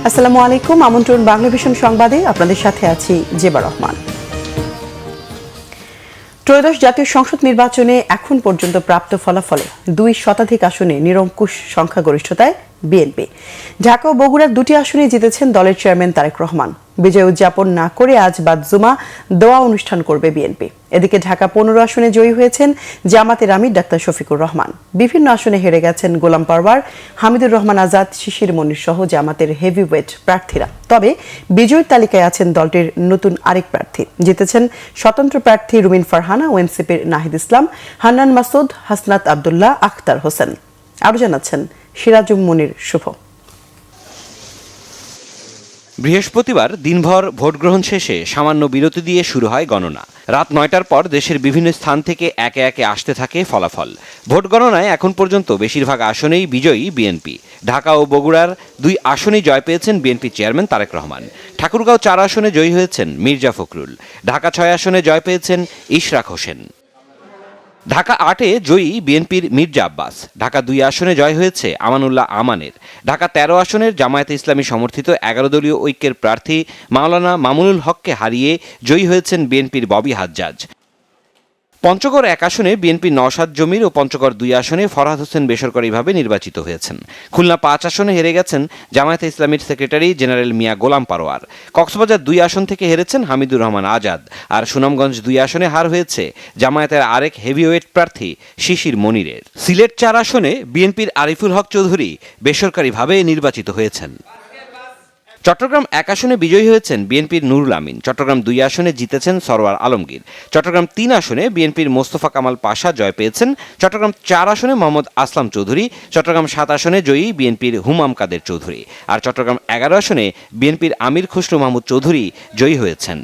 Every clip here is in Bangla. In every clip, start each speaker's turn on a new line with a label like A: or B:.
A: আসসালামু আলাইকুম। আমন্ত্রণ বাংলা ভিশন সংবাদে, আপনাদের সাথে আছি জেবা রহমান। ত্রয়োদশ জাতীয় সংসদ নির্বাচনে এখন পর্যন্ত প্রাপ্ত ফলাফলে 2 শতাধিক আসনে নিরঙ্কুশ সংখ্যাগরিষ্ঠতায় বিএনপি। ঢাকা ও বগুড়ার 2টি আসনে জিতেছেন দলের চেয়ারম্যান তারেক রহমান। বিজয় উদযাপন না করে আজ বাদ-জুমা দোয়া অনুষ্ঠান করবে বিএনপি। এদিকে ঢাকা 15 আসনে জয়ী হয়েছেন জামাতের আমির ডাক্তার শফিকুর রহমান। বিভিন্ন আসনে হেরে গেছেন গোলাম পরওয়ার, হামিদুর রহমান আজাদ, শিশির মনির সহ জামাতের হেভিওয়েট প্রার্থীরা। তবে বিজয়ীর তালিকায় আছেন দলটির নতুন আরেক প্রার্থী। জিতেছেন স্বতন্ত্র প্রার্থী রুমিন ফারহানা ও এনসিপির নাহিদ ইসলাম, হান্নান মাসুদ, হাসনাত আবদুল্লাহ, আখতার হোসেন। আরও জানাচ্ছেন সিরাজুম মুনির শুভ।
B: বৃহস্পতিবার দিনভর ভোটগ্রহণ শেষে সামান্য বিরতি দিয়ে শুরু হয় গণনা। রাত 9টার পর দেশের বিভিন্ন স্থান থেকে একে একে আসতে থাকে ফলাফল। ভোট গণনায় এখন পর্যন্ত বেশিরভাগ আসনেই বিজয়ী বিএনপি। ঢাকা ও বগুড়ার 2 আসনেই জয় পেয়েছেন বিএনপি চেয়ারম্যান তারেক রহমান। ঠাকুরগাঁও 4 আসনে জয়ী হয়েছেন মির্জা ফখরুল। ঢাকা 6 আসনে জয় পেয়েছেন ইশরাক হোসেন। ঢাকা 8-এ জয়ী বিএনপির মির্জা আব্বাস। ঢাকা 2 আসনে জয় হয়েছে আমানুল্লাহ আমানের। ঢাকা 13 আসনের জামায়াতে ইসলামী সমর্থিত 11 দলীয় ঐক্যের প্রার্থী মাওলানা মামুনুল হককে হারিয়ে জয়ী হয়েছেন বিএনপির ববি হাজ্জাজ। পঞ্চগড় 1 আসনে বিএনপির নওশাদ জমির ও পঞ্চগড় 2 আসনে ফরহাদ হোসেন বেসরকারিভাবে নির্বাচিত হয়েছেন। খুলনা 5 আসনে হেরে গেছেন জামায়াতে ইসলামীর সেক্রেটারি জেনারেল মিয়া গোলাম পরওয়ার। কক্সবাজার 2 আসন থেকে হেরেছেন হামিদুর রহমান আজাদ। আর সুনামগঞ্জ 2 আসনে হার হয়েছে জামায়াতের আরেক হেভিওয়েট প্রার্থী শিশির মনিরের। সিলেট 4 আসনে বিএনপির আরিফুল হক চৌধুরী বেসরকারিভাবে নির্বাচিত হয়েছেন। চট্টগ্রাম 1 আসনে বিজয়ী হয়েছেন বিএনপির নুরুল আমিন। চট্টগ্রাম 2 আসনে জিতেছেন সরওয়ার আলমগীর। চট্টগ্রাম 3 আসনে বিএনপির মোস্তফা কামাল পাশা জয় পেয়েছেন। চট্টগ্রাম 4 আসনে মোহাম্মদ আসলাম চৌধুরী। চট্টগ্রাম 7 আসনে জয়ী বিএনপির হুমাম কাদের চৌধুরী। আর চট্টগ্রাম 11 আসনে বিএনপির আমির খসরু মাহমুদ চৌধুরী জয়ী হয়েছেন।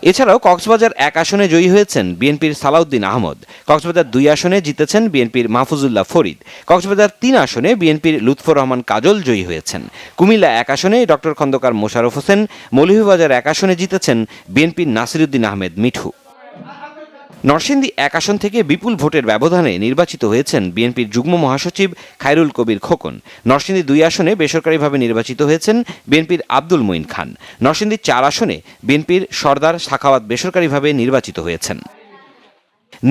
B: এছাড়াও কক্সবাজার 1 আসনে জয়ী হয়েছেন বিএনপির সালাউদ্দিন আহমদ। কক্সবাজার 2 আসনে জিতেছেন বিএনপির মাহফুজুল্লাহ ফরিদ। কক্সবাজার 3 আসনে বিএনপির লুৎফর রহমান কাজল জয়ী হয়েছেন। কুমিল্লা 1 আসনে ডক্টর খন্দকার মোশাররফ হোসেন। মৌলভীবাজার 1 আসনে জিতেছেন বিএনপির নাসিরউদ্দিন আহমেদ মিঠু। নরসিংদী 1 আসন থেকে বিপুল ভোটের ব্যবধানে নির্বাচিত হয়েছেন বিএনপির যুগ্ম মহাসচিব খায়রুল কবির খোকন। নরসিংদী 2 আসনে বেসরকারিভাবে নির্বাচিত হয়েছেন বিএনপির আব্দুল মঈন খান। নরসিংদী 4 আসনে বিএনপির সর্দার সাখাওয়াত বেসরকারিভাবে নির্বাচিত হয়েছেন।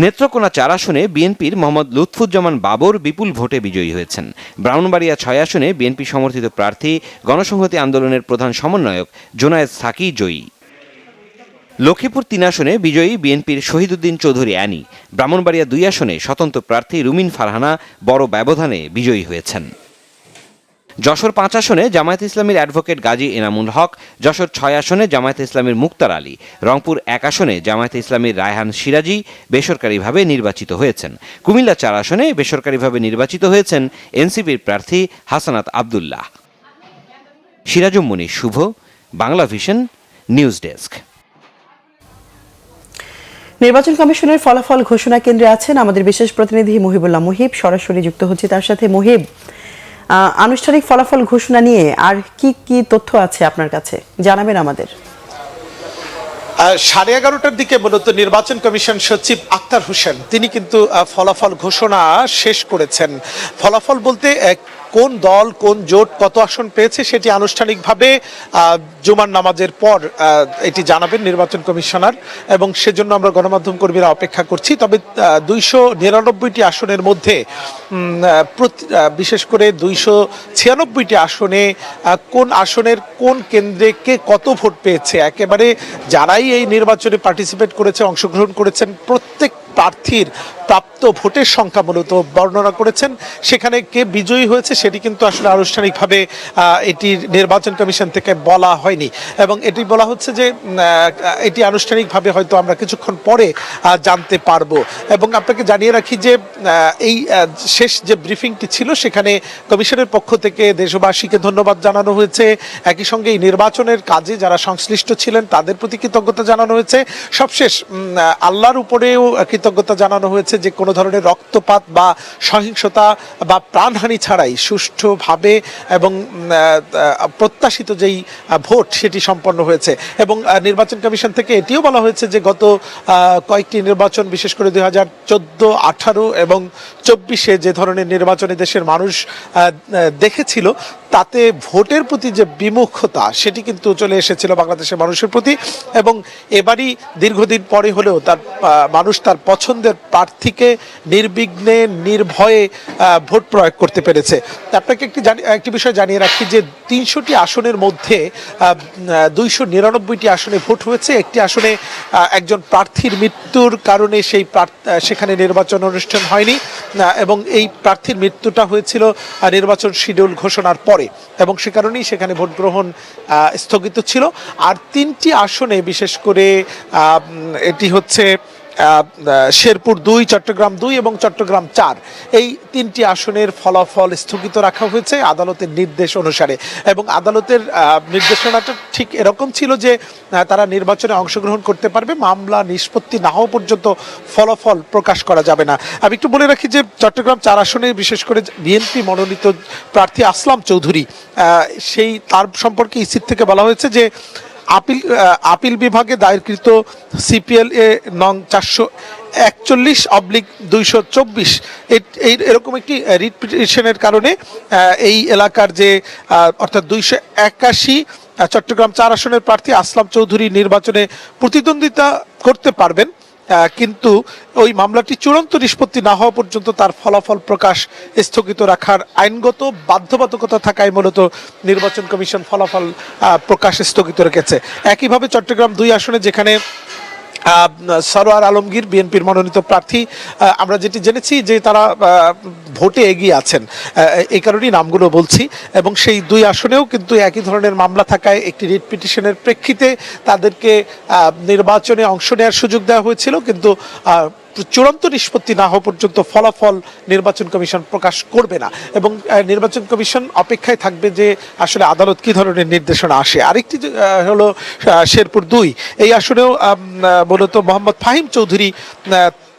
B: নেত্রকোনা 4 আসনে বিএনপির মোহাম্মদ লুৎফুজ্জামান বাবর বিপুল ভোটে বিজয়ী হয়েছেন। ব্রাহ্মণবাড়িয়া 6 আসনে বিএনপি সমর্থিত প্রার্থী গণসংহতি আন্দোলনের প্রধান সমন্বয়ক জোনায়েদ সাকি জয়ী। লক্ষ্মীপুর 3 আসনে বিজয়ী বিএনপির শহীদউদ্দিন চৌধুরী অ্যানি। ব্রাহ্মণবাড়িয়া 2 আসনে স্বতন্ত্র প্রার্থী রুমিন ফারহানা বড় ব্যবধানে বিজয়ী হয়েছেন। যশোর 5 আসনে জামায়াতে ইসলামীর অ্যাডভোকেট গাজী এনামুল হক। যশোর 6 আসনে জামায়াতে ইসলামীর মুক্তার আলী। রংপুর 1 আসনে জামায়াতে ইসলামীর রায়হান সিরাজি বেসরকারিভাবে নির্বাচিত হয়েছেন। কুমিল্লা 4 আসনে বেসরকারিভাবে নির্বাচিত হয়েছেন এনসিপির প্রার্থী হাসনাত আবদুল্লাহ। সিরাজুম মুনির শুভ, বাংলা ভিশন, নিউজ ডেস্ক।
A: নির্বাচন কমিশনের ফলাফল ঘোষণা কেন্দ্রে আছেন আমাদের বিশেষ প্রতিনিধি মুহিবুল্লাহ মুহিব। সরাসরি যুক্ত হচ্ছে তার সাথে। মুহিব, আনুষ্ঠানিক ফলাফল ঘোষণা নিয়ে আর কি কি তথ্য আছে আপনার কাছে, জানাবেন আমাদের।
C: 11:30টার দিকে মূলত নির্বাচন কমিশন সচিব আখতার হোসেন তিনি কিন্তু ফলাফল ঘোষণা শেষ করেছেন। ফলাফল বলতে কোন দল কোন জোট কত আসন পেয়েছে সেটি আনুষ্ঠানিকভাবে জুমার নামাজের পর এটি জানাবেন নির্বাচন কমিশনার, এবং সেজন্য আমরা গণমাধ্যম কর্মীরা অপেক্ষা করছি। তবে 299টি আসনের মধ্যে বিশেষ করে 296টি আসনে কোন আসনের কোন কেন্দ্রে কে কত ভোট পেয়েছে, একেবারে যারাই এই নির্বাচনে পার্টিসিপেট করেছে, অংশগ্রহণ করেছেন, প্রত্যেক প্রার্থীর প্রাপ্ত ভোটের সংখ্যা মূলত বর্ণনা করেছেন। সেখানে কে বিজয়ী হয়েছে সেটি কিন্তু আসলে আনুষ্ঠানিকভাবে এটি নির্বাচন কমিশন থেকে বলা হয়নি, এবং এটি বলা হচ্ছে যে এটি আনুষ্ঠানিকভাবে হয়তো আমরা কিছুক্ষণ পরে জানতে পারবো। এবং আপনাকে জানিয়ে রাখি যে এই শেষ যে ব্রিফিংটি ছিল সেখানে কমিশনের পক্ষ থেকে দেশবাসীকে ধন্যবাদ জানানো হয়েছে। একই সঙ্গে এই নির্বাচনের কাজে যারা সংশ্লিষ্ট ছিলেন তাদের প্রতি কৃতজ্ঞতা জানানো হয়েছে। সবশেষ আল্লাহর উপরেও কৃতজ্ঞতা জানানো হয়েছে যে কোনো ধরনের রক্তপাত বা সহিংসতা বা প্রাণহানি ছাড়াই সুষ্ঠুভাবে এবং প্রত্যাশিত যেই ভোট সেটি সম্পন্ন হয়েছে। এবং নির্বাচন কমিশন থেকে এটিও বলা হয়েছে যে গত কয়েকটি নির্বাচন, বিশেষ করে 2014, 18 এবং 24-এ যে ধরনের নির্বাচনে দেশের মানুষ দেখেছিল তাতে ভোটের প্রতি যে বিমুখতা সেটি কিন্তু চলে এসেছিল বাংলাদেশের মানুষের প্রতি, এবং এবারই দীর্ঘদিন পরে হলেও মানুষ তার পছন্দের প্রার্থীকে নির্বিঘ্নে নির্ভয়ে ভোট প্রয়োগ করতে পেরেছে। আপনাকে একটি বিষয় জানিয়ে রাখি যে 300টি আসনের মধ্যে 299টি আসনে ভোট হয়েছে। একটি আসনে একজন প্রার্থীর মৃত্যুর কারণে সেখানে নির্বাচন অনুষ্ঠান হয়নি, এবং এই প্রার্থীর মৃত্যুটা হয়েছিল নির্বাচন শিডিউল ঘোষণার পরে, এবং সে কারণেই সেখানে ভোট গ্রহণ স্থগিত ছিল। আর 3টি আসনে, বিশেষ করে এটি হচ্ছে শেরপুর 2, চট্টগ্রাম 2 এবং চট্টগ্রাম 4, এই 3টি আসনের ফলাফল স্থগিত রাখা হয়েছে আদালতের নির্দেশ অনুসারে। এবং আদালতের নির্দেশনাটা ঠিক এরকম ছিল যে তারা নির্বাচনে অংশগ্রহণ করতে পারবে, মামলা নিষ্পত্তি না হওয়া পর্যন্ত ফলাফল প্রকাশ করা যাবে না। আমি একটু বলে রাখি যে চট্টগ্রাম 4 আসনে বিশেষ করে বিএনপি মনোনীত প্রার্থী আসলাম চৌধুরী, তার সম্পর্কে ইসির থেকে বলা হয়েছে যে আপিল বিভাগে দায়েরকৃত সিপিএল নং 441/224 এরকম একটি রিট পিটিশনের কারণে এই এলাকার যে অর্থাৎ 281 চট্টগ্রাম 4 আসনের প্রার্থী আসলাম চৌধুরী নির্বাচনে প্রতিদ্বন্দ্বিতা করতে পারবেন, কিন্তু ওই মামলাটি চূড়ান্ত নিষ্পত্তি না হওয়া পর্যন্ত তার ফলাফল প্রকাশ স্থগিত রাখার আইনগত বাধ্যবাধকতা থাকায় মূলত নির্বাচন কমিশন ফলাফল প্রকাশ স্থগিত রেখেছে। একইভাবে চট্টগ্রাম 2 আসনে যেখানে সরোয়ার আলমগীর বিএনপির মনোনীত প্রার্থী, আমরা যেটি জেনেছি যে তারা ভোটে এগিয়ে আছেন, এই কারণেই নামগুলো বলছি, এবং সেই 2 আসনেও কিন্তু একই ধরনের মামলা থাকায় একটি রিট পিটিশনের প্রেক্ষিতে তাদেরকে নির্বাচনে অংশ নেওয়ার সুযোগ দেওয়া হয়েছিল, কিন্তু চূড়ান্ত নিষ্পত্তি না হওয়া পর্যন্ত ফলাফল নির্বাচন কমিশন প্রকাশ করবে না, এবং নির্বাচন কমিশন অপেক্ষায় থাকবে যে আসলে আদালত কি ধরনের নির্দেশনা আসে। আরেকটি হলো শেরপুর 2, এই আসনেও মূলত মোহাম্মদ ফাহিম চৌধুরী,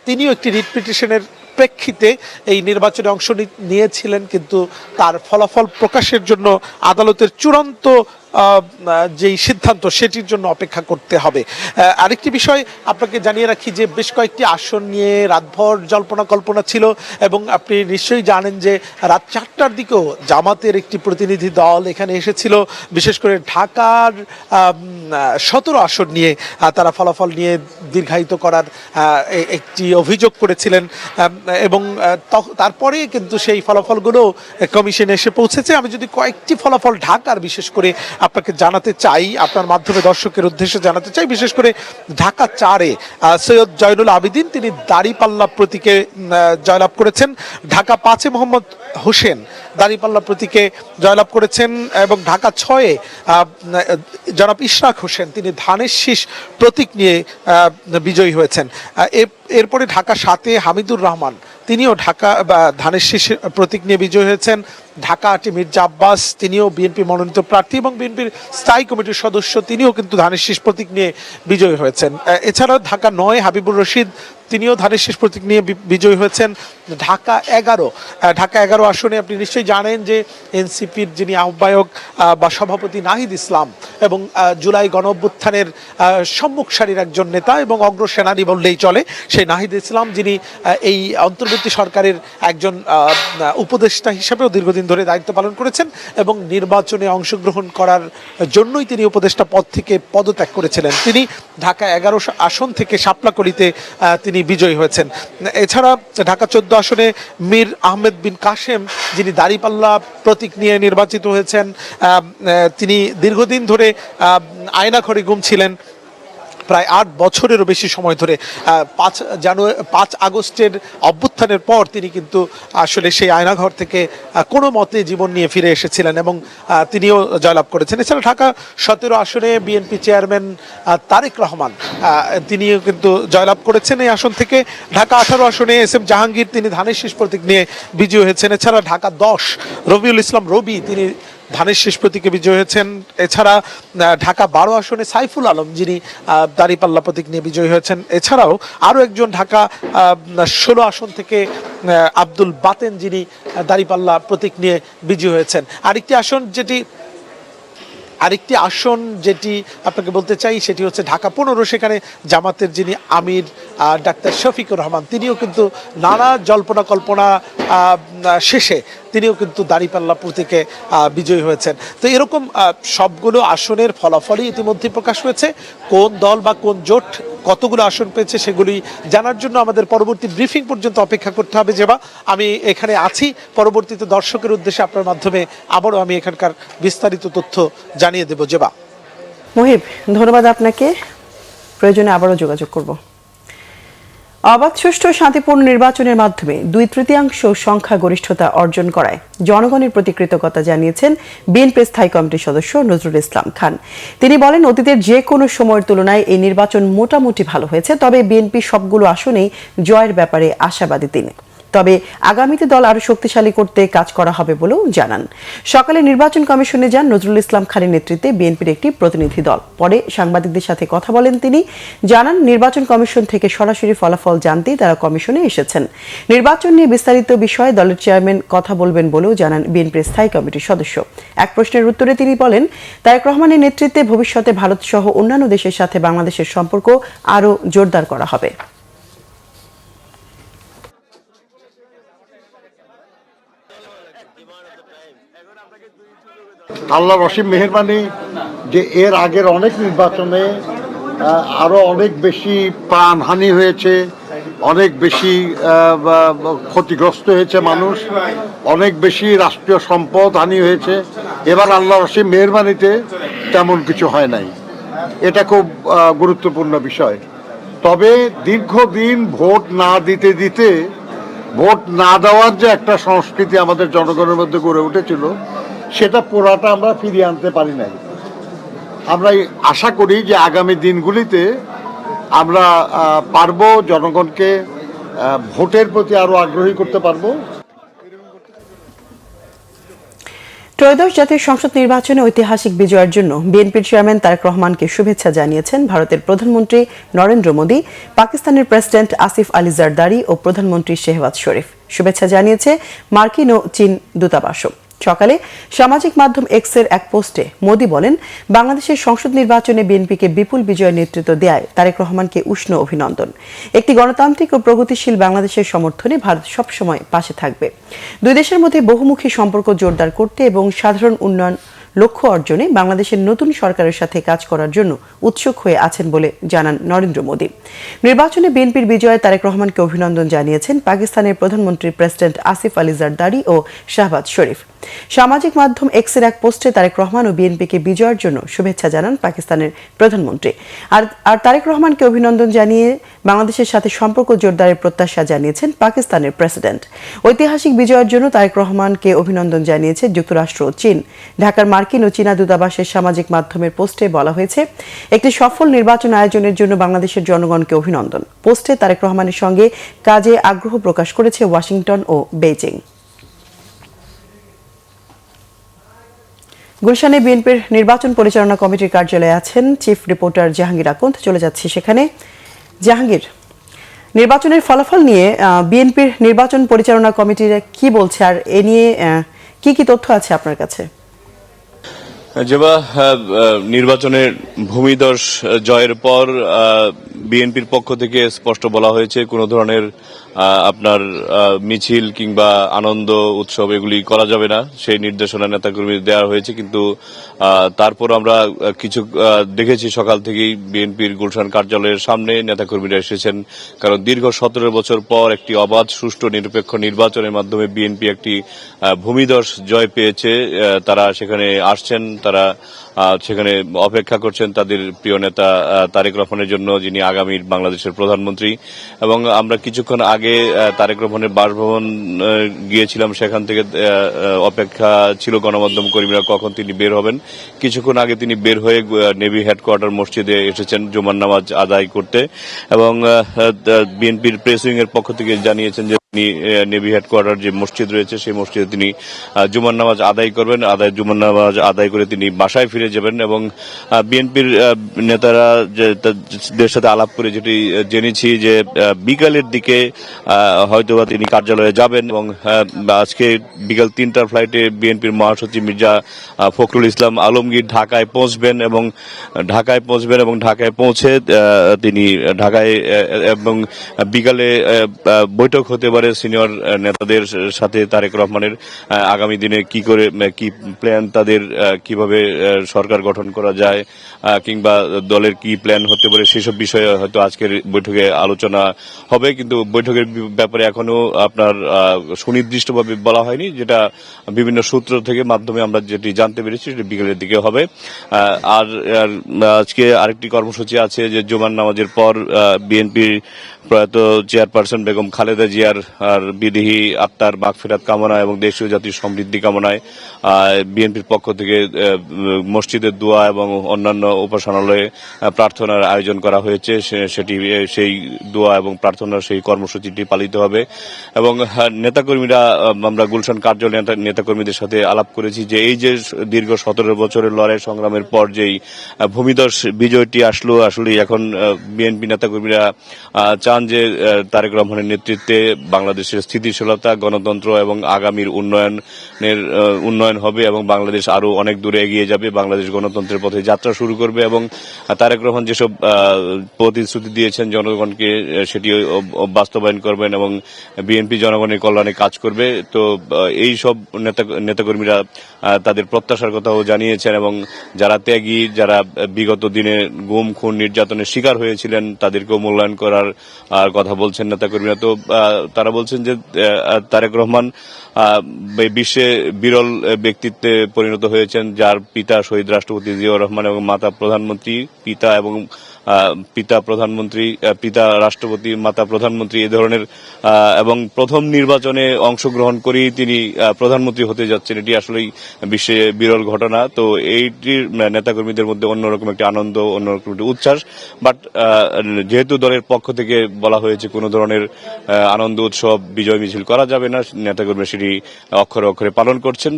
C: তিনিও একটি রিট পিটিশনের প্রেক্ষিতে এই নির্বাচনে অংশ নিয়েছিলেন, কিন্তু তার ফলাফল প্রকাশের জন্য আদালতের চূড়ান্ত যেই সিদ্ধান্ত সেটির জন্য অপেক্ষা করতে হবে। আরেকটি বিষয় আপনাকে জানিয়ে রাখি যে বেশ কয়েকটি আসন নিয়ে রাতভর জল্পনা কল্পনা ছিল, এবং আপনি নিশ্চয়ই জানেন যে রাত 4টার দিকেও জামাতের একটি প্রতিনিধি দল এখানে এসেছিল, বিশেষ করে ঢাকার 17 আসন নিয়ে তারা ফলাফল নিয়ে দীর্ঘায়িত করার একটি অভিযোগ করেছিলেন, এবং তারপরে কিন্তু সেই ফলাফলগুলো কমিশনে এসে পৌঁছেছে। আমি যদি কয়েকটি ফলাফল ঢাকার বিশেষ করে আপনাকে জানাতে চাই, আপনার মাধ্যমে দর্শকের উদ্দেশ্যে জানাতে চাই, বিশেষ করে ঢাকা 4-এ সৈয়দ জয়নুল আবেদিন তিনি দাঁড়িপাল্লা প্রতীকে জয়লাভ করেছেন। ঢাকা 5-এ মোহাম্মদ হোসেন দাঁড়িপাল্লা প্রতীকে জয়লাভ করেছেন, এবং ঢাকা 6-এ জনাব ইশরাক হোসেন তিনি ধানের শীষ প্রতীক নিয়ে বিজয়ী হয়েছেন। এরপরে ঢাকা 7-এ হামিদুর রহমান তিনিও ধানের শীষ প্রতীক নিয়ে বিজয়ী হয়েছেন। ঢাকা 8-এ মির্জা আব্বাস তিনিও বিএনপি মনোনীত প্রার্থী এবং বিএনপির স্থায়ী কমিটির সদস্য, তিনিও কিন্তু ধানের শীষ প্রতীক নিয়ে বিজয়ী হয়েছেন। এছাড়াও ঢাকা 9 হাবিবুর রশিদ তিনিও ধানের শীষ প্রতীক নিয়ে বিজয়ী হয়েছেন। ঢাকা 11 আসনে আপনি নিশ্চয়ই জানেন যে এনসিপির যিনি আহ্বায়ক বা সভাপতি নাহিদ ইসলাম, এবং জুলাই গণঅভ্যুত্থানের সম্মুখ সারির একজন নেতা এবং অগ্রসেনানী বললেই চলে, সেই নাহিদ ইসলাম যিনি এই অন্তর্বর্তী সরকারের একজন উপদেষ্টা হিসেবেও দীর্ঘদিন ধরে দায়িত্ব পালন করেছেন, এবং নির্বাচনে অংশগ্রহণ করার জন্যই তিনি উপদেষ্টা পদ থেকে পদত্যাগ করেছিলেন। তিনি ঢাকা 11 আসন থেকে শাপলাকলিতে তিনি বিজয়ী হয়েছেন। এছাড়া ঢাকা 14 আসনে মীর আহমেদ বিন কাশেম যিনি দাঁড়িপাল্লা প্রতীক নিয়ে নির্বাচিত হয়েছেন, তিনি দীর্ঘদিন ধরে আয়নাঘরে গুম ছিলেন, প্রায় 8 বছরেরও বেশি সময় ধরে। 5 আগস্টের অভ্যুত্থানের পর তিনি কিন্তু আসলে সেই আয়নাঘর থেকে কোনো মতে জীবন নিয়ে ফিরে এসেছিলেন, এবং তিনিও জয়লাভ করেছেন। এছাড়া ঢাকা 17 আসনে বিএনপি চেয়ারম্যান তারেক রহমান তিনিও কিন্তু জয়লাভ করেছেন এই আসন থেকে। ঢাকা 18 আসনে এস.এম. জাহাঙ্গীর তিনি ধানের শীষ প্রতীক নিয়ে বিজয়ী হয়েছেন। এছাড়া ঢাকা 10 রবিউল ইসলাম রবি তিনি ধানের শীষ প্রতীকে বিজয়ী হয়েছেন। এছাড়া ঢাকা 12 আসনে সাইফুল আলম যিনি দাঁড়িপাল্লা প্রতীক নিয়ে বিজয়ী হয়েছেন। এছাড়াও আরও একজন ঢাকা 16 আসন থেকে আব্দুল বাতেন যিনি দাঁড়িপাল্লা প্রতীক নিয়ে বিজয়ী হয়েছেন। আরেকটি আসন যেটি আপনাকে বলতে চাই সেটি হচ্ছে ঢাকা 15, সেখানে জামাতের যিনি আমির ডাক্তার শফিকুর রহমান, তিনিও কিন্তু নানা জল্পনা কল্পনা শেষে তিনিও কিন্তু দাঁড়িপাল্লা প্রতীকে বিজয়ী হয়েছেন। তো এরকম সবগুলো আসনের ফলাফলই ইতিমধ্যে প্রকাশ হয়েছে। কোন দল বা কোন জোট কতগুলো আসন পেয়েছে সেগুলি জানার জন্য আমাদের পরবর্তী ব্রিফিং পর্যন্ত অপেক্ষা করতে হবে। যেবা আমি এখানে আছি, পরবর্তীতে দর্শকের উদ্দেশ্যে আপনার মাধ্যমে আবারও আমি এখানকার বিস্তারিত তথ্য জানিয়ে দেব। যেবা,
A: মুহিব, ধন্যবাদ আপনাকে, প্রয়োজনে আবারও যোগাযোগ করব। অবাধ, সুষ্ঠু, শান্তিপূর্ণ নির্বাচনের মাধ্যমে 2/3 সংখ্যাগরিষ্ঠতা অর্জন করায় জনগণের প্রতি কৃতজ্ঞতা জানিয়েছেন বিএনপি স্থায়ী কমিটির সদস্য নজরুল ইসলাম খান। তিনি বলেন, অতীতের যে কোনো সময়ের তুলনায় এই নির্বাচন মোটামুটি ভালো হয়েছে, তবে বিএনপি সবগুলো আসনেই জয়ের ব্যাপারে আশাবাদী তিনি। তবে আগামীতে দল আরো শক্তিশালী করতে কাজ করা হবে বলেও জানান। সকালে নির্বাচন কমিশনে যান নজরুল ইসলাম খানের নেতৃত্বে বিএনপির একটি প্রতিনিধি দল। পরে সাংবাদিকদের সাথে কথা বলেন তিনি। জানান, নির্বাচন কমিশন থেকে সরাসরি ফলাফল জানতেই তারা কমিশনে এসেছেন। নির্বাচন নিয়ে বিস্তারিত বিষয়ে দলের চেয়ারম্যান কথা বলবেন বলেও জানান বিএনপির স্থায়ী কমিটির সদস্য। এক প্রশ্নের উত্তরে তিনি বলেন, তারেক রহমানের নেতৃত্বে ভবিষ্যতে ভারত সহ অন্যান্য দেশের সাথে বাংলাদেশের সম্পর্ক আরো জোরদার করা হবে।
D: আল্লাহর অসীম মেহেরবানি যে এর আগের অনেক নির্বাচনে আরো অনেক বেশি প্রাণহানি হয়েছে, অনেক বেশি ক্ষতিগ্রস্ত হয়েছে মানুষ, অনেক বেশি রাষ্ট্রীয় সম্পদ হানি হয়েছে। এবার আল্লাহর অসীম মেহেরবানিতে তেমন কিছু হয় নাই। এটা খুব গুরুত্বপূর্ণ বিষয়। তবে দীর্ঘদিন ভোট না দিতে দিতে ভোট না দেওয়ার যে একটা সংস্কৃতি আমাদের জনগণের মধ্যে গড়ে উঠেছিল, সেটা পুরাটা আমরা ফিরিয়ে আনতে পারি নাই। আমরা আশা করি যে আগামী দিনগুলিতে আমরা পারবো জনগণকে ভোটের প্রতি আরো আগ্রহী করতে পারবো।
A: ত্রয়োদশ জাতীয় সংসদ নির্বাচনে ঐতিহাসিক বিজয়ের জন্য বিএনপির চেয়ারম্যান তারেক রহমানকে শুভেচ্ছা জানিয়েছেন ভারতের প্রধানমন্ত্রী নরেন্দ্র মোদী, পাকিস্তানের প্রেসিডেন্ট আসিফ আলী জারদারি ও প্রধানমন্ত্রী শেহবাজ শরীফ। শুভেচ্ছা জানিয়েছে মার্কিন ও চীন দূতাবাসও। সকালে সামাজিক মাধ্যম এক্সের এক পোস্টে মোদী বলেন, বাংলাদেশের সংসদ নির্বাচনে বিএনপিকে বিপুল বিজয়ের নেতৃত্ব দেয়ায় তারেক রহমানকে উষ্ণ অভিনন্দন। একটি গণতান্ত্রিক ও প্রগতিশীল বাংলাদেশের সমর্থনে ভারত সবসময় পাশে থাকবে। দুই দেশের মধ্যে বহুমুখী সম্পর্ক জোরদার করতে এবং সাধারণ উন্নয়ন লক্ষ্য অর্জনে বাংলাদেশের নতুন সরকারের সাথে কাজ করার জন্য উৎসুক হয়ে আছেন বলে জানান নরেন্দ্র মোদী। নির্বাচনে বিএনপির বিজয়ে তারেক রহমানকে অভিনন্দন জানিয়েছেন পাকিস্তানের প্রধানমন্ত্রী প্রেসিডেন্ট আসিফ আলী জারদারি ও শাহবাজ শরীফ। সামাজিক মাধ্যম এক্সের এক পোস্টে তারেক রহমান ও বিএনপিকে বিজয়ের জন্য শুভেচ্ছা জানান পাকিস্তানের প্রধানমন্ত্রী। আর তারেক রহমানকে অভিনন্দন জানিয়ে বাংলাদেশের সাথে সম্পর্ক জোরদারের প্রত্যাশা জানিয়েছেন পাকিস্তানের প্রেসিডেন্ট। ঐতিহাসিক বিজয়ের জন্য তারেক রহমানকে অভিনন্দন জানিয়েছে যুক্তরাষ্ট্র ও চীন। ঢাকার মার্কিন ও চীনা দূতাবাসের সামাজিক মাধ্যমের পোস্টে বলা হয়েছে, একটি সফল নির্বাচন আয়োজনের জন্য বাংলাদেশের জনগণকে অভিনন্দন। পোস্টে তারেক রহমানের সঙ্গে কাজে আগ্রহ প্রকাশ করেছে ওয়াশিংটন ও বেইজিং। গুলশানে বিএনপির নির্বাচন পরিচালনা কমিটির কার্যালয়ে আছেন চিফ রিপোর্টার জাহাঙ্গীর আকন্দ। চলে যাচ্ছি সেখানে। জাহাঙ্গীর, নির্বাচনের ফলাফল নিয়ে বিএনপির নির্বাচন পরিচালনা কমিটির কি বলছে, আর এ নিয়ে কি কি তথ্য আছে আপনার কাছে?
E: যেবা নির্বাচনের ভূমিধস জয়ের পর বিএনপির পক্ষ থেকে স্পষ্ট বলা হয়েছে কোনো ধরনের আপনার মিছিল কিংবা আনন্দ উৎসব এগুলি করা যাবে না, সেই নির্দেশনা নেতাকর্মীদের দেওয়া হয়েছে। কিন্তু তারপর আমরা কিছু দেখেছি, সকাল থেকেই বিএনপির গুলশান কার্যালয়ের সামনে নেতাকর্মীরা এসেছেন, কারণ দীর্ঘ 17 বছর পর একটি অবাধ, সুষ্ঠু, নিরপেক্ষ নির্বাচনের মাধ্যমে বিএনপি একটি ভূমিধস জয় পেয়েছে। তারা সেখানে আসছেন, তারা সেখানে অপেক্ষা করছেন তাদের প্রিয় নেতা তারেক রহমানের জন্য, যিনি আগামীর বাংলাদেশের প্রধানমন্ত্রী। এবং আমরা কিছুক্ষণ আগে তারেক রহমানের বাসভবন গিয়েছিলাম, সেখান থেকে অপেক্ষা ছিল গণমাধ্যম কর্মীরা কখন তিনি বের হবেন। কিছুক্ষণ আগে তিনি বের হয়ে নেভি হেডকোয়ার্টার মসজিদে এসেছেন জুমার নামাজ আদায় করতে। এবং বিএনপির প্রেস উইং এর পক্ষ থেকে জানিয়েছেন যে তিনি নেভি হেডকোয়ার্টার যে মসজিদ রয়েছে সেই মসজিদে তিনি জুমার নামাজ আদায় করবেন। জুমার নামাজ আদায় করে তিনি বাসায় ফিরে যাবেন এবং বিএনপির নেতারা দের সাথে আলাপ করে যেটি জেনেছি যে বিকালের দিকে হয়তোবা তিনি কার্যালয়ে যাবেন এবং আজকে বিকাল 3টার ফ্লাইটে বিএনপির মহাসচিব মির্জা ফখরুল ইসলাম আলমগীর ঢাকায় পৌঁছবেন এবং ঢাকায় পৌঁছে তিনি ঢাকায় এবং বিকালে বৈঠক হতে পারে সিনিয়র নেতাদের সাথে তারেক রহমানের আগামী দিনে কি প্ল্যান তাদের কিভাবে সরকার গঠন করা যায় কিংবা দলের কি প্ল্যান হতে পারে সেসব বিষয়ে হয়তো আজকের বৈঠকে আলোচনা হবে। কিন্তু বৈঠকের ব্যাপারে এখনো আপনার সুনির্দিষ্টভাবে বলা হয়নি, যেটা বিভিন্ন সূত্র থেকে মাধ্যমে আমরা যেটি জানতে পেরেছি সেটি বিকেলের দিকে হবে। আর আজকে আরেকটি কর্মসূচি আছে যে জুমার নামাজের পর বিএনপির প্রয়াত চেয়ারপারসন বেগম খালেদা জিয়ার আর বিদেহী আত্মার মাগফিরাত কামনা এবং দেশীয় জাতির সমৃদ্ধি কামনায় বিএনপির পক্ষ থেকে মসজিদের দোয়া এবং অন্যান্য উপাসনালয়ে প্রার্থনার আয়োজন করা হয়েছে। সেই দোয়া এবং প্রার্থনার সেই কর্মসূচিটি পালিত হবে এবং নেতাকর্মীরা আমরা গুলশান কার্যালয়ে নেতাকর্মীদের সাথে আলাপ করেছি যে এই যে দীর্ঘ 17 বছরের লড়াই সংগ্রামের পর যেই ভূমিধস বিজয়টি আসলে এখন বিএনপি নেতাকর্মীরা চান যে তারেক রহমানের নেতৃত্বে বাংলাদেশের স্থিতিশীলতা, গণতন্ত্র এবং আগামীর উন্নয়ন হবে এবং বাংলাদেশ আরো অনেক দূরে এগিয়ে যাবে, বাংলাদেশ গণতন্ত্রের পথে যাত্রা শুরু করবে এবং তারেক রহমান যেসব প্রতিশ্রুতি দিয়েছেন জনগণকে সেটি বাস্তবায়ন করবেন এবং বিএনপি জনগণের কল্যাণে কাজ করবে। তো এই সব নেতাকর্মীরা তাদের প্রত্যাশার কথাও জানিয়েছেন এবং যারা ত্যাগী, যারা বিগত দিনে গুম খুন নির্যাতনের শিকার হয়েছিলেন তাদেরকেও মূল্যায়ন করার কথা বলছেন নেতাকর্মীরা। তো তারা বলছেন যে তারেক রহমান বিশ্বে বিরল ব্যক্তিত্বে পরিণত হয়েছেন, যার পিতা শহীদ রাষ্ট্রপতি জিয়াউর রহমান এবং মাতা প্রধানমন্ত্রী, পিতা রাষ্ট্রপতি, মাতা প্রধানমন্ত্রী এই ধরনের এবং প্রথম নির্বাচনে অংশগ্রহণ করেই তিনি প্রধানমন্ত্রী হতে যাচ্ছেন। এটি আসলেই বিশ্বে বিরল ঘটনা। তো এইটির নেতাকর্মীদের মধ্যে অন্যরকম একটি আনন্দ, অন্যরকম একটি উচ্ছ্বাস। বাট যেহেতু দলের পক্ষ থেকে বলা হয়েছে কোনো ধরনের আনন্দ উৎসব, বিজয় মিছিল করা যাবে না, নেতাকর্মীরা সেটি অক্ষরে অক্ষরে পালন করছেন।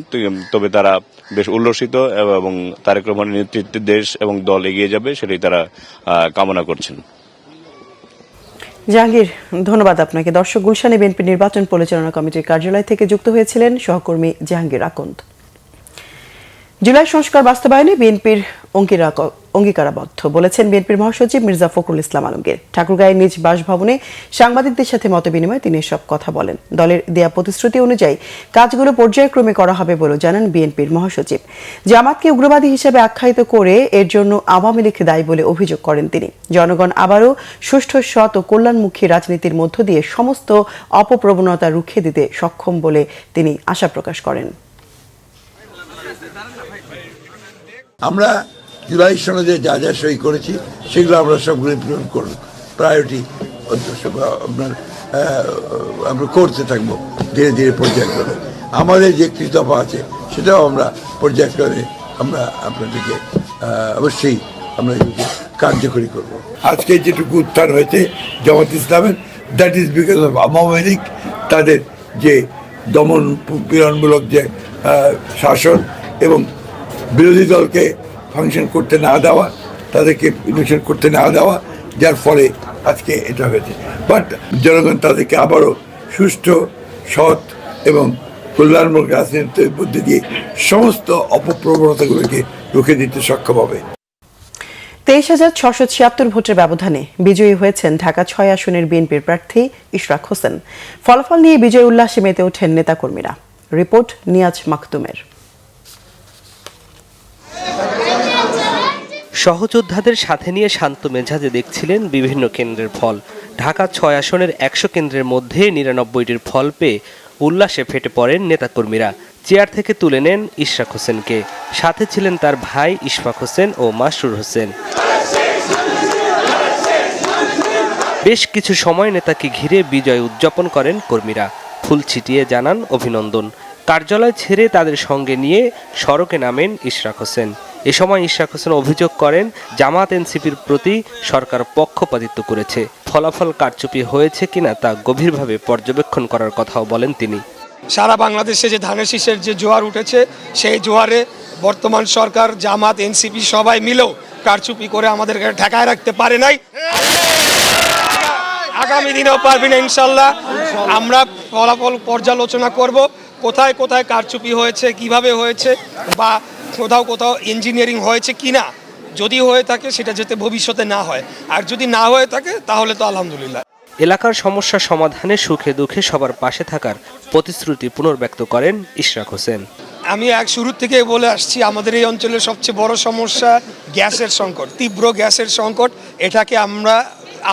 E: তবে তারা বেশ উল্লসিত এবং তারেক রহমানের নেতৃত্বে দেশ এবং দল এগিয়ে যাবে সেটাই তারা কামনা করছেন।
A: জাহাঙ্গীর, ধন্যবাদ আপনাকে। দর্শক, গুলশানে বিএনপি নির্বাচন পরিচালনা কমিটির কার্যালয় থেকে যুক্ত হয়েছিলেন সহকর্মী জাহাঙ্গীর আকন্দ। জুলাই সংস্কার বাস্তবায়নে বিএনপির অঙ্গীকারাবদ্ধ বলেছেন বিএনপির মহাসচিব মির্জা ফখরুল ইসলাম আলমগীর। ঠাকুরগাঁয়ের নিজ বাসভবনে সাংবাদিকদের সাথে মতবিনিময়ে তিনি এসব কথা বলেন। দলের দেয়া প্রতিশ্রুতি অনুযায়ী কাজগুলো পর্যায়ক্রমে করা হবে বলে জানান বিএনপির মহাসচিব। জামাতকে উগ্রবাদী হিসেবে আখ্যায়িত করে এর জন্য আওয়ামী লীগ দায়ী বলে অভিযোগ করেন তিনি। জনগণ আবারও সুষ্ঠু, সৎ ও কল্যাণমুখী রাজনীতির মধ্য দিয়ে সমস্ত অপপ্রবণতা রুখে দিতে সক্ষম বলে তিনি আশা প্রকাশ করেন।
F: আমরা জুলাই সনদে যা যা সই করেছি সেগুলো আমরা সবগুলো পূরণ করব, প্রায়োরিটি আমরা করতে থাকবো ধীরে ধীরে পর্যায়ক্রমে। আমাদের যে কৃতজ্ঞতা আছে সেটাও আমরা পর্যায়ক্রমে আমরা আপনাদেরকে অবশ্যই আমরা কার্যকরী করব। আজকে যেটুকু উত্থান হয়েছে জামাত ইসলামের, that is because of Awami League, তাদের যে দমন পীড়নমূলক যে শাসন এবং বিরোধী দলকে ফাংশন করতে না দেওয়া, তাদেরকে ইলেকশন করতে না দেওয়া, যার ফলে আজকে এটা হয়েছে। বাট জনগণ তাদেরকে আবারও সুষ্ঠু, সৎ এবং কল্যাণমূলক রাজনীতির মধ্যে দিয়ে সমস্ত অপপ্রবণতাগুলোকে রুখে দিতে সক্ষম হবে।
A: 23,676 ভোটের ব্যবধানে বিজয়ী হয়েছেন ঢাকা 6 আসনের বিএনপির প্রার্থী ইশরাক হোসেন। ফলাফল নিয়ে বিজয় উল্লাসে মেতে ওঠেন নেতাকর্মীরা। রিপোর্ট নিয়াজ মাকতুমের।
G: সহযোদ্ধাদের সাথে নিয়ে শান্ত মেজাজে দেখছিলেন বিভিন্ন কেন্দ্রের ফল। ঢাকা 6 আসনের 100 কেন্দ্রের মধ্যে 99টির ফল পেয়ে উল্লাসে ফেটে পড়েন নেতাকর্মীরা। চেয়ার থেকে তুলে নেন ইশরাক হোসেনকে, সাথে ছিলেন তার ভাই ইশফাক হোসেন ও মাসরুর হোসেন। বেশ কিছু সময় নেতাকে ঘিরে বিজয় উদযাপন করেন কর্মীরা, ফুল ছিটিয়ে জানান অভিনন্দন। কার্যালয় ছেড়ে তাদের সঙ্গে নিয়ে সড়কে নামেন ইশরাক হোসেন। এ সময় ইশরাক হোসেন অভিযোগ করেন জামাত এনসিপির প্রতি সরকার পক্ষপাতিত্ব করেছে। ফলাফল কারচুপি হয়েছে কিনা তা গভীরভাবে পর্যবেক্ষণ করার কথাও বলেন তিনি।
H: সারা বাংলাদেশে যে ধানের শীষের যে জোয়ার উঠেছে, সেই জোয়ারে বর্তমান সরকার, জামাত, এনসিপি সবাই মিলেও কারচুপি করে আমাদেরকে ঠেকায় রাখতে পারে নাই। আগামী দিনেও পারবি না ইনশাল্লাহ। আমরা ফলাফল পর্যালোচনা করব, কোথায় কোথায় কারচুপি হয়েছে, কিভাবে হয়েছে, বা কোথাও কোথাও ইঞ্জিনিয়ারিং হয়েছে কিনা। যদি হয়ে থাকে সেটা যাতে ভবিষ্যতে না হয়, আর যদি না হয়ে থাকে তাহলে তো আলহামদুলিল্লাহ।
G: এলাকার সমস্যা সমাধানে সুখে দুঃখে সবার পাশে থাকার প্রতিশ্রুতি পুনর্ব্যক্ত করেন ইশরাক হোসেন।
H: আমি শুরু থেকে বলে আসছি, আমাদের এই অঞ্চলের সবচেয়ে বড় সমস্যা গ্যাসের সংকট, তীব্র গ্যাসের সংকট। এটাকে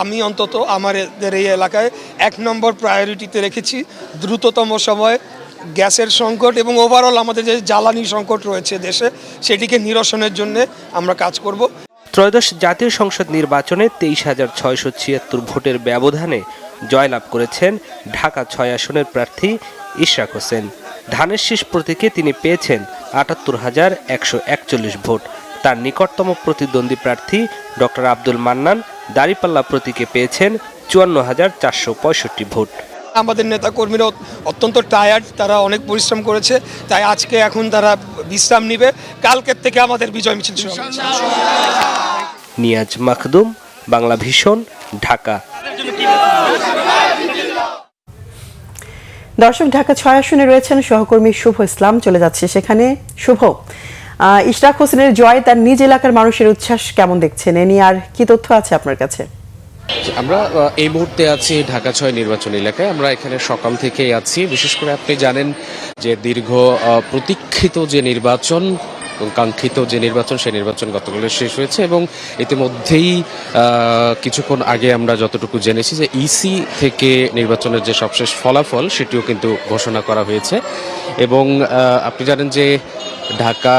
H: আমি অন্তত আমাদের এই এলাকায় 1 নম্বর প্রায়োরিটিতে রেখেছি। দ্রুততম সময়ে গ্যাসের সংকট এবং ওভারঅল আমাদের যে জ্বালানি সংকট রয়েছে দেশে, সেটিকে নিরসনের জন্য আমরা কাজ করব।
G: ত্রয়োদশ জাতীয় সংসদ নির্বাচনে 23,676 ভোটের ব্যবধানে জয়লাভ করেছেন ঢাকা 6 আসনের প্রার্থী ইশরাক হোসেন। ধানের শীষ প্রতীকে তিনি পেয়েছেন 78,141 ভোট। তার নিকটতম প্রতিদ্বন্দ্বী প্রার্থী ডক্টর আব্দুল মান্নান দাঁড়িপাল্লা প্রতীকে পেয়েছেন 54,465 ভোট।
H: আমাদের নেতাকর্মীরা অত্যন্ত টায়ার্ড, তারা অনেক পরিশ্রম করেছে, তাই আজকে এখন তারা বিশ্রাম নিবে। কালকের থেকে আমাদের বিজয় মিছিল শুরু হবে।
G: নিয়াজ মাখদুম, বাংলা ভিশন, ঢাকা।
A: দর্শক, ঢাকা 6 আসনে রয়েছেন সহকর্মী শুভ ইসলাম, চলে যাচ্ছে সেখানে। শুভ, ইশরাক হোসেনের জয় তার নিজ এলাকার মানুষের উচ্ছ্বাস কেমন দেখছেন, এ নিয়ে আর কি তথ্য আছে আপনার কাছে?
I: আমরা এই মুহূর্তে আছি ঢাকা 6 নির্বাচন এলাকায়। আমরা এখানে সকাল থেকেই আছি। বিশেষ করে আপনি জানেন যে দীর্ঘ প্রতীক্ষিত যে নির্বাচন, কাঙ্ক্ষিত যে নির্বাচন, সেই নির্বাচন গতকাল শেষ হয়েছে এবং ইতিমধ্যেই কিছুক্ষণ আগে আমরা যতটুকু জেনেছি যে ইসি থেকে নির্বাচনের যে সবশেষ ফলাফল সেটিও কিন্তু ঘোষণা করা হয়েছে। এবং আপনি জানেন যে ঢাকা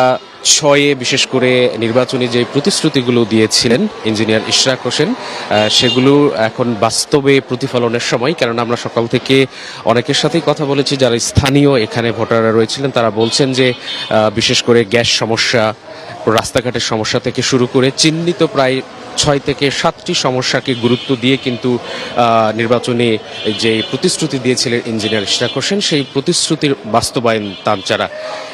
I: 6-এ বিশেষ করে নির্বাচনী যে প্রতিশ্রুতিগুলো দিয়েছিলেন ইঞ্জিনিয়ার ইশরাক হোসেন, সেগুলো এখন বাস্তবে প্রতিফলনের সময়। কেননা আমরা সকাল থেকে অনেকের সাথেই কথা বলেছি যারা স্থানীয় এখানে ভোটাররা রয়েছিলেন, তারা বলছেন যে বিশেষ করে গ্যাস সমস্যা, রাস্তাঘাটের সমস্যা থেকে শুরু করে চিহ্নিত প্রায় 6 থেকে 7টি সমস্যাকে গুরুত্ব দিয়ে কিন্তু নির্বাচনে যে প্রতিশ্রুতি দিয়েছিলেন ইঞ্জিনিয়ার ইশরাক হোসেন, সেই প্রতিশ্রুতির বাস্তবায়ন তার।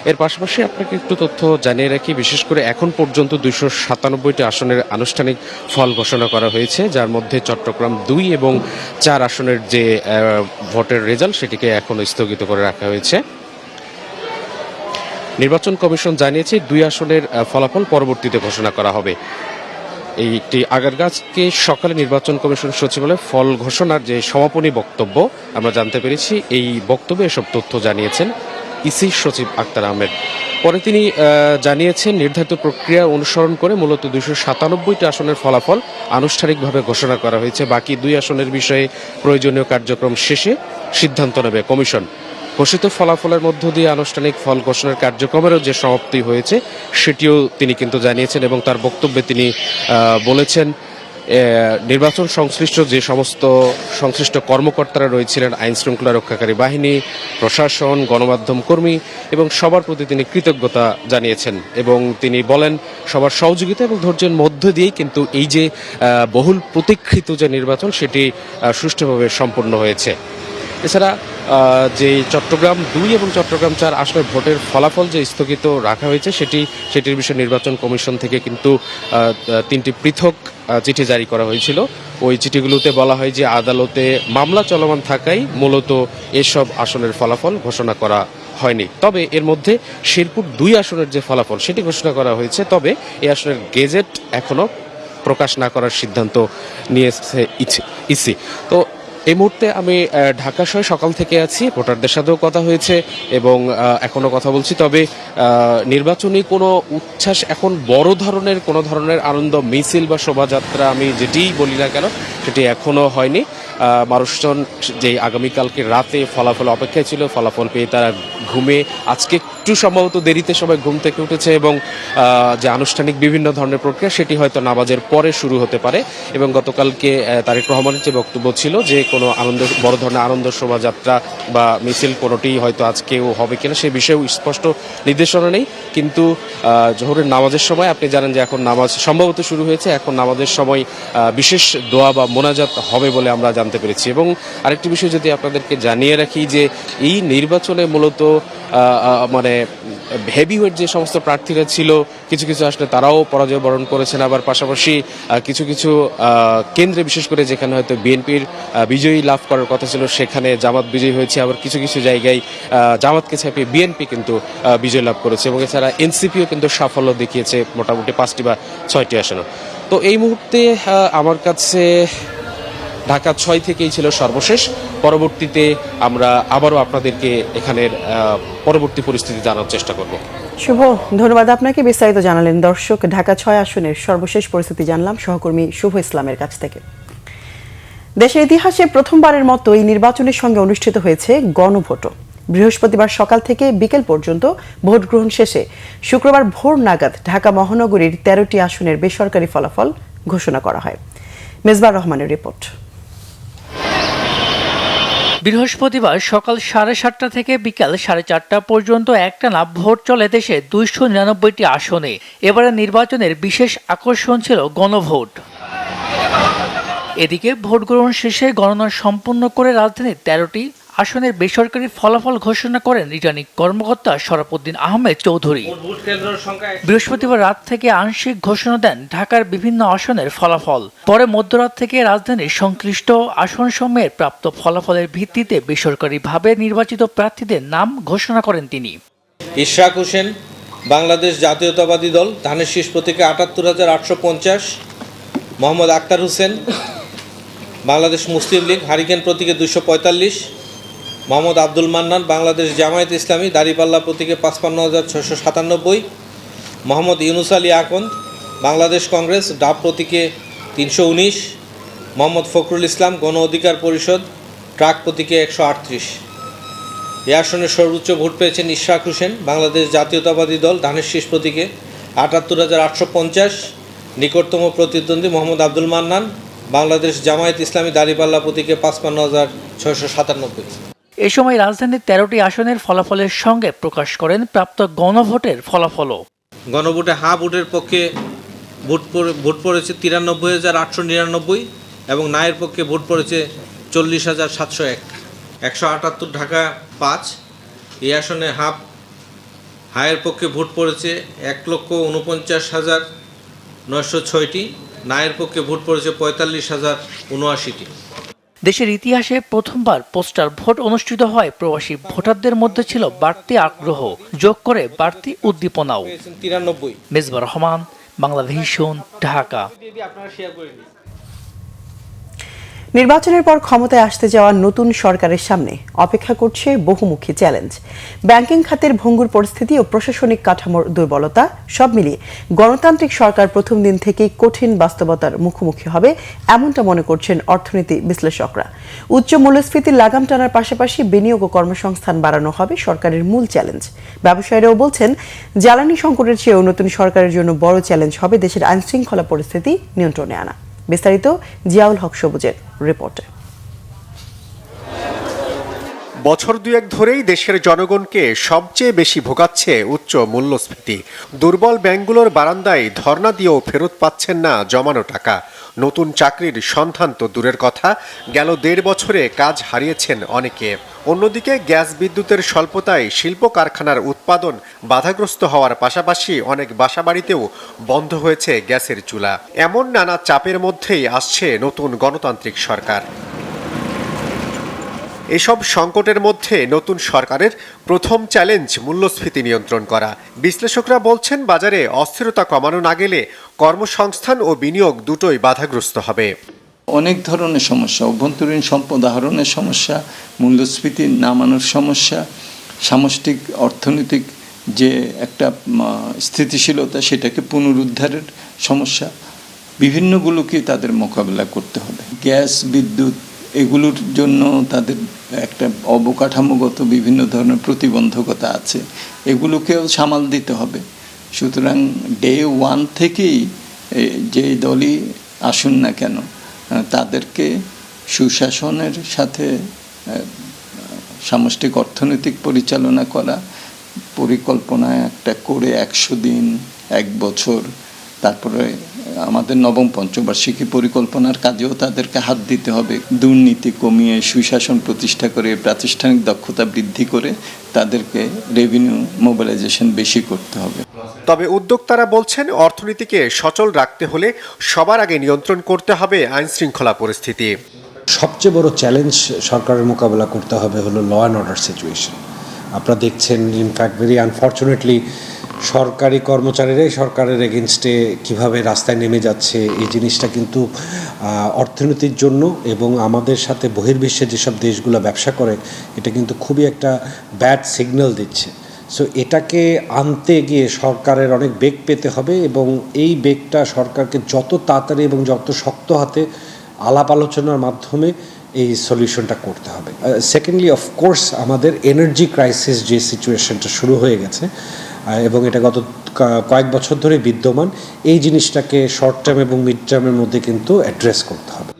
I: এর পাশাপাশি আপনাকে একটু তথ্য জানিয়ে রাখি, বিশেষ করে এখন পর্যন্ত 297টি আসনের আনুষ্ঠানিক ফল ঘোষণা করা হয়েছে, যার মধ্যে চট্টগ্রাম 2 এবং 4 আসনের যে ভোটের রেজাল্ট সেটিকে এখনো স্থগিত করে রাখা হয়েছে। নির্বাচন কমিশন জানিয়েছে 2 আসনের ফলাফল পরবর্তীতে ঘোষণা করা হবে। এইটি আগারগাঁওকে সকালে নির্বাচন কমিশন সচিবালয়ে ফল ঘোষণার যে সমাপনী বক্তব্য আমরা জানতে পেরেছি, এই বক্তব্যে এসব তথ্য জানিয়েছেন ইসি সচিব আক্তার আহমেদ। পরে তিনি জানিয়েছেন নির্ধারিত প্রক্রিয়া অনুসরণ করে মূলত 297টি আসনের ফলাফল আনুষ্ঠানিকভাবে ঘোষণা করা হয়েছে। বাকি 2 আসনের বিষয়ে প্রয়োজনীয় কার্যক্রম শেষে সিদ্ধান্ত নেবে কমিশন। ঘোষিত ফলাফলের মধ্য দিয়ে আনুষ্ঠানিক ফল ঘোষণার কার্যক্রমেরও যে সমাপ্তি হয়েছে সেটিও তিনি কিন্তু জানিয়েছেন এবং তার বক্তব্যে তিনি বলেছেন নির্বাচন সংশ্লিষ্ট যে সমস্ত সংশ্লিষ্ট কর্মকর্তারা রয়েছিলেন, আইন শৃঙ্খলা রক্ষাকারী বাহিনী, প্রশাসন, গণমাধ্যম কর্মী এবং সবার প্রতি তিনি কৃতজ্ঞতা জানিয়েছেন এবং তিনি বলেন সবার সহযোগিতা এবং ধৈর্যের মধ্য দিয়েই কিন্তু এই যে বহুল প্রতীক্ষিত যে নির্বাচন সেটি সুষ্ঠুভাবে সম্পন্ন হয়েছে। এছাড়া যে চট্টগ্রাম 2 এবং চট্টগ্রাম 4 আসনের ভোটের ফলাফল যে স্থগিত রাখা হয়েছে সেটির বিষয়ে নির্বাচন কমিশন থেকে কিন্তু 3টি পৃথক চিঠি জারি করা হয়েছিল। ওই চিঠিগুলোতে বলা হয় যে আদালতে মামলা চলমান থাকায় মূলত এসব আসনের ফলাফল ঘোষণা করা হয়নি। তবে এর মধ্যে শেরপুর 2 আসনের যে ফলাফল সেটি ঘোষণা করা হয়েছে, তবে এই আসনের গেজেট এখনো প্রকাশ না করার সিদ্ধান্ত নিয়েছে ইসি। তো এই মুহূর্তে আমি ঢাকা শহরে সকাল থেকে আছি, ভোটারদের সাথেও কথা হয়েছে এবং এখনো কথা বলছি। তবে নির্বাচনী কোনো উচ্ছ্বাস, এখন বড় ধরনের কোনো ধরনের আনন্দ মিছিল বা শোভাযাত্রা আমি যেটিই বলি না কেন সেটি এখনো হয়নি। মানুষজন যে আগামীকালকে রাতে ফলাফল অপেক্ষায় ছিল, ফলাফল পেয়ে তারা ঘুমে আজকে একটু সম্ভবত দেরিতে সবাই ঘুম থেকে উঠেছে এবং যে আনুষ্ঠানিক বিভিন্ন ধরনের প্রক্রিয়া সেটি হয়তো নামাজের পরে শুরু হতে পারে। এবং গতকালকে তারেক রহমানের যে বক্তব্য ছিল যে কোনো বড় ধরনের আনন্দ শোভাযাত্রা বা মিছিল কোনোটি হয়তো আজকেও হবে কিনা সে বিষয়েও স্পষ্ট নির্দেশনা নেই। কিন্তু জোহরের নামাজের সময় আপনি জানেন যে এখন নামাজ সম্ভবত শুরু হয়েছে, এখন নামাজের সময় বিশেষ দোয়া বা মোনাজাত হবে বলে আমরা জানতে পেরেছি। এবং আরেকটি বিষয় যদি আপনাদেরকে জানিয়ে রাখি যে এই নির্বাচনে মূলত মানে হেভিওয়েট যে সমস্ত প্রার্থীরা ছিল কিছু কিছু আসলে তারাও পরাজয় বরণ করেছেন, আবার পাশাপাশি কিছু কিছু কেন্দ্রে বিশেষ করে যেখানে হয়তো বিএনপির বিজয়ী লাভ করার কথা ছিল সেখানে জামাত বিজয়ী হয়েছে, আবার কিছু কিছু জায়গায় জামাতকে ছাপিয়ে বিএনপি কিন্তু বিজয় লাভ করেছে এবং এছাড়া এনসিপিও কিন্তু সাফল্য দেখিয়েছে মোটামুটি 5টি বা 6টি আসনে। তো এই মুহূর্তে আমার কাছে ঢাকা 6 থেকেই ছিল সর্বশেষ। পরবর্তীতে আমরা আবারও আপনাদেরকে এখানের পরবর্তী পরিস্থিতি জানার চেষ্টা করব।
A: শুভ, ধন্যবাদ আপনাকে, বিস্তারিত জানালেন। দর্শক, ঢাকা 6 আসনের সর্বশেষ পরিস্থিতি জানলাম সহকর্মী শুভ ইসলামের কাছ থেকে। দেশের ইতিহাসে প্রথমবারের মতো এই নির্বাচনের সঙ্গে অনুষ্ঠিত হয়েছে গণভোটও। বৃহস্পতিবার সকাল থেকে বিকেল পর্যন্ত ভোট গ্রহণ শেষে শুক্রবার ভোর নাগাদ ঢাকা মহানগরীর 13টি আসনের বেসরকারি ফলাফল ঘোষণা করা হয়। মেজবার রহমানের রিপোর্ট।
J: বৃহস্পতিবার সকাল 7:30 থেকে বিকাল 4:30 পর্যন্ত একটানা ভোট চলে দেশে 299টি আসনে। এবারে নির্বাচনের বিশেষ আকর্ষণ ছিল গণভোট। এদিকে ভোট গ্রহণ শেষে গণনা সম্পন্ন করে রাজধানীর 13টি আসনের বেসরকারি ফলাফল ঘোষণা করেন রিটার্নিং কর্মকর্তা শরাফুদ্দিন আহমেদ চৌধুরী। বৃহস্পতিবার রাত থেকে আংশিক ঘোষণা দেন ঢাকার বিভিন্ন আসনের ফলাফল। পরে মধ্যরাত থেকে রাজধানীর সংশ্লিষ্ট আসনসমূহের প্রাপ্ত ফলাফলের ভিত্তিতে বেসরকারিভাবে নির্বাচিত প্রার্থীদের নাম ঘোষণা করেন তিনি।
K: ইশরাক হোসেন, বাংলাদেশ জাতীয়তাবাদী দল, ধানের শীষ প্রতীকে ৭৮,৮৫০। মোহাম্মদ আক্তার হোসেন, বাংলাদেশ মুসলিম লীগ, হারিকেন প্রতীকে ২৪৫। মোহাম্মদ আব্দুল মান্নান, বাংলাদেশ জামায়াত ইসলামী, দাঁড়িপাল্লা প্রতীকে ৫৫,৬৯৭। মোহাম্মদ ইউনুস আলী আকন্দ, বাংলাদেশ কংগ্রেস, ডাব প্রতীকে ৩১৯। মোহাম্মদ ফখরুল ইসলাম, গণ অধিকার পরিষদ, ট্রাক প্রতীকে ১৩৮। এ আসনে সর্বোচ্চ ভোট পেয়েছেন ইশরাক হোসেন, বাংলাদেশ জাতীয়তাবাদী দল, ধানের শীষ প্রতীকে ৭৮,৮৫০। নিকটতম প্রতিদ্বন্দ্বী মোহাম্মদ আব্দুল মান্নান, বাংলাদেশ জামায়াত ইসলামী, দাঁড়িপাল্লা প্রতীকে ৫৫,৬৯৭।
J: এ সময় রাজধানীর 13টি আসনের ফলাফলের সঙ্গে প্রকাশ করেন প্রাপ্ত গণভোটের ফলাফলও।
K: গণভোটে হা ভোটের পক্ষে ভোট পড়েছে ৯৩,৮৯৯ এবং নায়ের পক্ষে ভোট পড়েছে ৪০,৭০১। ১৭৮ ঢাকা ৫। এই আসনে হায়ের পক্ষে ভোট পড়েছে ১,৪৯,৯০৬টি। নায়ের পক্ষে ভোট পড়েছে ৪৫,০৭৯টি।
J: দেশের ইতিহাসে প্রথমবার পোস্টাল ভোট অনুষ্ঠিত হয় প্রবাসী ভোটারদের মধ্যে ছিল বাড়তি আগ্রহ, যোগ করে বাড়তি উদ্দীপনাও।
K: ৯৩।
J: মেজবা রহমান, বাংলাদেশ, ঢাকা।
A: নির্বাচনের পর ক্ষমতায় আসতে যাওয়া নতুন সরকারের সামনে অপেক্ষা করছে বহুমুখী চ্যালেঞ্জ। ব্যাংকিং খাতের ভঙ্গুর পরিস্থিতি ও প্রশাসনিক কাঠামোর দুর্বলতা সব মিলিয়ে গণতান্ত্রিক সরকার প্রথম দিন থেকেই কঠিন বাস্তবতার মুখোমুখি হবে, এমনটা মনে করছেন অর্থনীতি বিশ্লেষকরা। উচ্চ মূল্যস্ফীতির লাগাম টানার পাশাপাশি বিনিয়োগ ও কর্মসংস্থান বাড়ানো হবে সরকারের মূল চ্যালেঞ্জ। ব্যবসায়ীরাও বলছেন, জ্বালানি সংকটের চেয়েও নতুন সরকারের জন্য বড় চ্যালেঞ্জ হবে দেশের আইনশৃঙ্খলা পরিস্থিতি নিয়ন্ত্রণে আনা। বিস্তারিত জিয়াউল হক সবুজের রিপোর্টে।
L: বছর দুয়েক ধরেই দেশের জনগণকে সবচেয়ে বেশি ভোগাচ্ছে উচ্চ মূল্যস্ফীতি। দুর্বল ব্যাংকগুলোর বারান্দায় ধর্ণা দিয়েও ফেরত পাচ্ছেন না জমানো টাকা। নতুন চাকরির সন্ধান তো দূরের কথা, গেল ১.৫ বছরে কাজ হারিয়েছেন অনেকে। অন্যদিকে গ্যাস বিদ্যুতের স্বল্পতায় শিল্প কারখানার উৎপাদন বাধাগ্রস্ত হওয়ার পাশাপাশি অনেক বাসাবাড়িতেও বন্ধ হয়েছে গ্যাসের চুলা। এমন নানা চাপের মধ্যেই আসছে নতুন গণতান্ত্রিক সরকার। এসব সংকটের মধ্যে নতুন সরকারের প্রথম চ্যালেঞ্জ মূল্যস্ফীতি নিয়ন্ত্রণ করা। বিশ্লেষকরা বলছেন, বাজারে অস্থিরতা কমানো না গেলে কর্মসংস্থান ও বিনিয়োগ দুটোই বাধাগ্রস্ত হবে।
M: অনেক ধরনের সমস্যা, অভ্যন্তরীণ সম্পদ আহরণের সমস্যা, মূল্যস্ফীতি নামানোর সমস্যা, সামষ্টিক অর্থনৈতিক যে একটা স্থিতিশীলতা সেটাকে পুনরুদ্ধারের সমস্যা, বিভিন্নগুলোকে তাদের মোকাবেলা করতে হবে। গ্যাস বিদ্যুৎ এগুলোর জন্য তাদের একটা অবকাঠামোগত বিভিন্ন ধরনের প্রতিবন্ধকতা আছে, এগুলোকেও সামাল দিতে হবে। সুতরাং ডে ওয়ান থেকেই যে দলই আসুন না কেন তাদেরকে সুশাসনের সাথে সামষ্টিক অর্থনৈতিক পরিচালনা করা, পরিকল্পনা একটা করে 100 দিন, 1 বছর, তারপরে আমাদের নবম পঞ্চবার্ষিকী পরিকল্পনার কাজেও তাদেরকে হাত দিতে হবে। দুর্নীতি কমিয়ে সুশাসন প্রতিষ্ঠা করে প্রাতিষ্ঠানিক দক্ষতা বৃদ্ধি করে তাদেরকে রেভিনিউ মোবিলাইজেশন বেশি করতে হবে।
L: তবে উদ্যোক্তারা বলছেন, অর্থনীতিকে সচল রাখতে হলে সবার আগে নিয়ন্ত্রণ করতে হবে আইন শৃঙ্খলা পরিস্থিতি।
N: সবচেয়ে বড় চ্যালেঞ্জ সরকারের মোকাবেলা করতে হবে হলো ল অ্যান্ড অর্ডার সিচুয়েশন। আপনারা দেখছেন, ইনফ্যাক্ট ভেরি আনফর্চুনেটলি সরকারি কর্মচারীরাই সরকারের এগেনস্টে কিভাবে রাস্তায় নেমে যাচ্ছে, এই জিনিসটা কিন্তু অর্থনীতির জন্য এবং আমাদের সাথে বহির্বিশ্বে যেসব দেশগুলো ব্যবসা করে এটা কিন্তু খুবই একটা ব্যাড সিগন্যাল দিচ্ছে। সো এটাকে আনতে গিয়ে সরকারের অনেক বেগ পেতে হবে এবং এই বেগটা সরকারকে যত তাড়াতাড়ি এবং যত শক্ত হাতে আলাপ আলোচনার মাধ্যমে এই সলিউশনটা করতে হবে। সেকেন্ডলি, অফকোর্স আমাদের এনার্জি ক্রাইসিস যে সিচুয়েশনটা শুরু হয়ে গেছে এবং এটা গত কয়েক বছর ধরে বিদ্যমান, এই জিনিসটাকে শর্ট টার্ম এবং মিড টার্মের মধ্যে কিন্তু অ্যাড্রেস করতে হবে।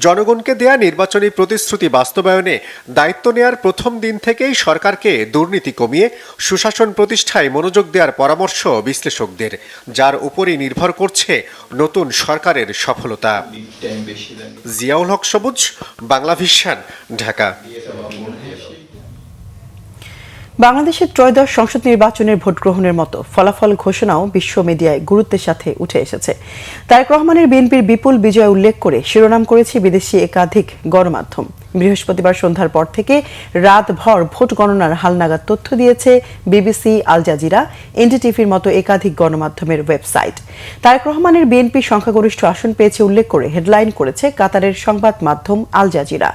L: জনগণকে দেয়া নির্বাচনী প্রতিশ্রুতি বাস্তবায়নে দায়িত্ব নেয়ার প্রথম দিন থেকেই সরকারকে দুর্নীতি কমিয়ে সুশাসন প্রতিষ্ঠায় মনোযোগ দেওয়ার পরামর্শ বিশ্লেষকদের, যার উপরই নির্ভর করছে নতুন সরকারের সফলতা। জিয়াউল হক সবুজ, বাংলা ভিশন, ঢাকা।
A: বাংলাদেশের ত্রয়োদশ সংসদ নির্বাচনের ভোট গ্রহণের মতো ফলাফল ঘোষণাও বিশ্ব মিডিয়ায় গুরুত্বের সাথে উঠে এসেছে। তারেক রহমানের বিএনপির বিপুল বিজয় উল্লেখ করে শিরোনাম করেছে বিদেশি একাধিক গণমাধ্যম। বৃহস্পতিবার সন্ধ্যার পর থেকে রাতভর ভোট গণনার হালনাগাদ তথ্য দিয়েছে বিবিসি, আল জাজিরা, এনডিটিভির মতো একাধিক গণমাধ্যমের ওয়েবসাইট। তারেক রহমানের বিএনপি সংখ্যাগরিষ্ঠ আসন পেয়েছে উল্লেখ করে হেডলাইন করেছে কাতারের সংবাদ মাধ্যম আল জাজিরা।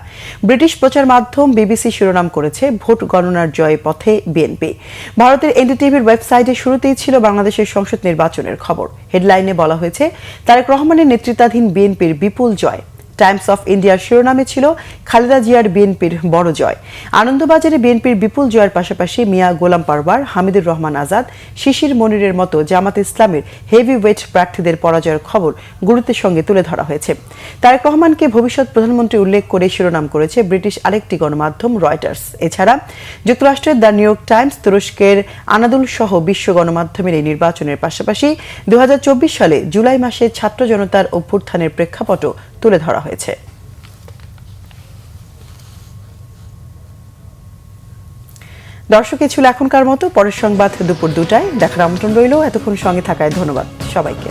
A: ব্রিটিশ প্রচার মাধ্যম বিবিসি শিরোনাম করেছে ভোট গণনার জয় পথে বিএনপি। ভারতের এনডিটিভির ওয়েবসাইটে শুরুতেই ছিল বাংলাদেশের সংসদ নির্বাচনের খবর। হেডলাইনে বলা হয়েছে তারেক রহমানের নেতৃত্বাধীন বিএনপির বিপুল জয়। টাইমস অফ ইন্ডিয়ার শিরোনামে ছিল খালেদা জিয়ার বিএনপির বড় জয়। আনন্দবাজারে বিএনপির বিপুল জয়ের পাশাপাশি মিয়া গোলাম পারওয়ার, হামিদুর রহমান আজাদ, শিশির মনিরের মতো জামাত ইসলামের হেভিওয়েট প্রার্থীদের পরাজয়ের খবর গুরুত্বের সঙ্গে তুলে ধরা হয়েছে। তারেক রহমানকে ভবিষ্যৎ প্রধানমন্ত্রী উল্লেখ করে শিরোনাম করেছে ব্রিটিশ আরেকটি গণমাধ্যম রয়টার্স। এছাড়া যুক্তরাষ্ট্রের দ্য নিউ ইয়র্ক টাইমস, তুরস্কের আনাদুল সহ বিশ্ব গণমাধ্যমের এই নির্বাচনের পাশাপাশি 2024 সালে জুলাই মাসে ছাত্র জনতার অভ্যুত্থানের প্রেক্ষাপটও তুলে ধরা হয়েছে। দর্শক, এই ছিল এখনকার মতো। পরের সংবাদ দুপুর 2টায় দেখার আমন্ত্রণ রইল। এতক্ষণ সঙ্গে থাকায় ধন্যবাদ সবাইকে।